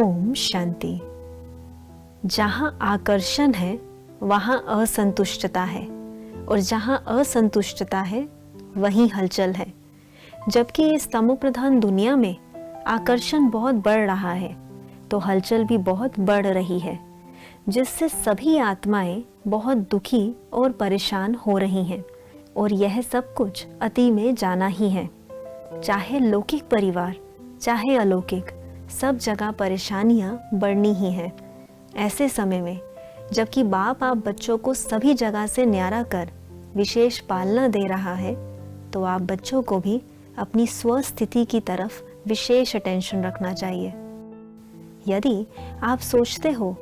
ओम शांति। जहाँ आकर्षण है वहाँ असंतुष्टता है, और जहाँ असंतुष्टता है वहीं हलचल है। जबकि इस तमोप्रधान दुनिया में आकर्षण बहुत बढ़ रहा है तो हलचल भी बहुत बढ़ रही है, जिससे सभी आत्माएं बहुत दुखी और परेशान हो रही हैं। और यह सब कुछ अति में जाना ही है। चाहे लौकिक परिवार चाहे अलौकिक, सब जगह परेशानियां बढ़नी ही हैं। ऐसे समय में जबकि बाप आप बच्चों को सभी जगह से न्यारा कर विशेष पालना दे रहा है, तो आप बच्चों को भी अपनी स्वस्थिति की तरफ विशेष अटेंशन रखना चाहिए। यदि आप सोचते हो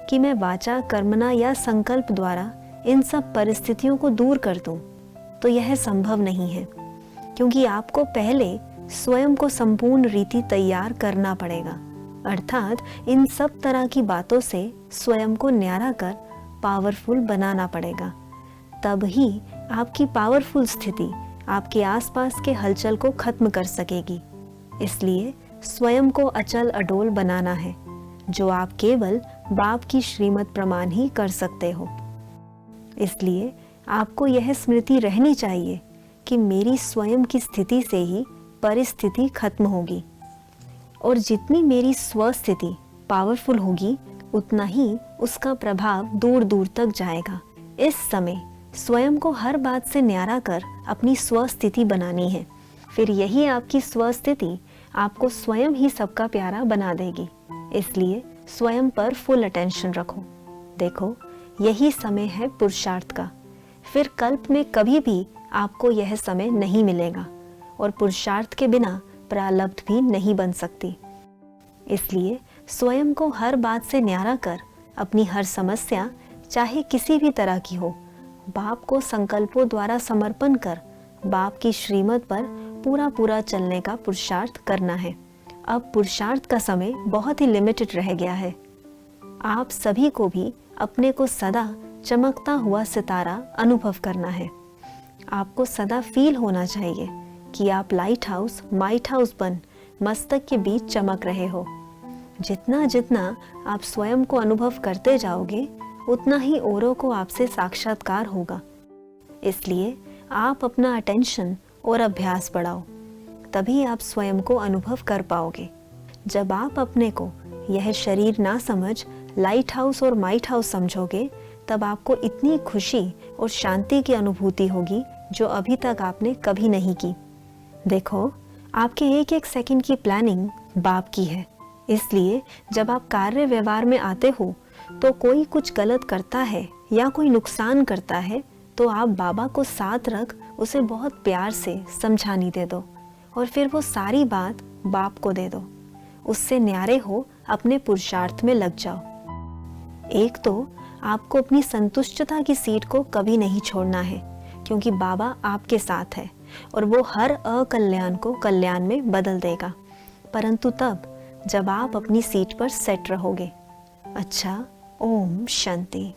कि मैं वाचा कर्मना या संकल्प द्वारा इन सब परिस्थितियों को दूर कर दूं, तो यह संभव नहीं है, क्योंकि आपको पहले स्वयं को संपूर्ण रीति तैयार करना पड़ेगा। अर्थात इन सब तरह की बातों से स्वयं को न्यारा कर पावरफुल बनाना पड़ेगा। तब ही आपकी पावरफुल स्थिति आपके आसपास के हलचल को खत्म कर सकेगी। इसलिए स्वयं को अचल अडोल बनाना है, जो आप केवल बाप की श्रीमत प्रमाण ही कर सकते हो। इसलिए आपको यह स्मृति रहनी चाहिए कि मेरी स्वयं की स्थिति से ही परिस्थिति खत्म होगी, और जितनी मेरी स्वस्थिति पावरफुल होगी उतना ही उसका प्रभाव दूर दूर तक जाएगा। इस समय स्वयं को हर बात से न्यारा कर अपनी स्वस्थिति बनानी है। फिर यही आपकी स्वस्थिति आपको स्वयं ही सबका प्यारा बना देगी। इसलिए स्वयं पर फुल अटेंशन रखो। देखो, यही समय है पुरुषार्थ का। फिर कल्प में कभी भी आपको यह समय नहीं मिलेगा, और पुरुषार्थ के बिना प्रारब्ध भी नहीं बन सकती। इसलिए स्वयं को हर बात से न्यारा कर अपनी हर समस्या, चाहे किसी भी तरह की हो, बाप को संकल्पों द्वारा समर्पण कर बाप की श्रीमत पर पूरा पूरा चलने का पुरुषार्थ करना है। अब पुरुषार्थ का समय बहुत ही लिमिटेड रह गया है। आप सभी को भी अपने को सदा चमकता हुआ सितारा अनुभव करना है। आपको सदा फील होना चाहिए कि आप लाइट हाउस माइट हाउस बन मस्तक के बीच चमक रहे हो। जितना जितना आप स्वयं को अनुभव करते जाओगे, उतना ही औरों को आपसे साक्षात्कार होगा। इसलिए आप अपना अटेंशन और अभ्यास बढ़ाओ, तभी आप स्वयं को अनुभव कर पाओगे। जब आप अपने को यह शरीर ना समझ लाइट हाउस और माइट हाउस समझोगे, तब आपको इतनी खुशी और शांति की अनुभूति होगी जो अभी तक आपने कभी नहीं की। देखो, आपके एक एक सेकंड की प्लानिंग बाप की है। इसलिए जब आप कार्य व्यवहार में आते हो तो कोई कुछ गलत करता है या कोई नुकसान करता है, तो आप बाबा को साथ रख उसे बहुत प्यार से समझानी दे दो, और फिर वो सारी बात बाप को दे दो। उससे न्यारे हो अपने पुरुषार्थ में लग जाओ। एक तो आपको अपनी संतुष्टता की सीट को कभी नहीं छोड़ना है, क्योंकि बाबा आपके साथ है और वो हर अकल्याण को कल्याण में बदल देगा, परंतु तब जब आप अपनी सीट पर सेट रहोगे। अच्छा, ओम शांति।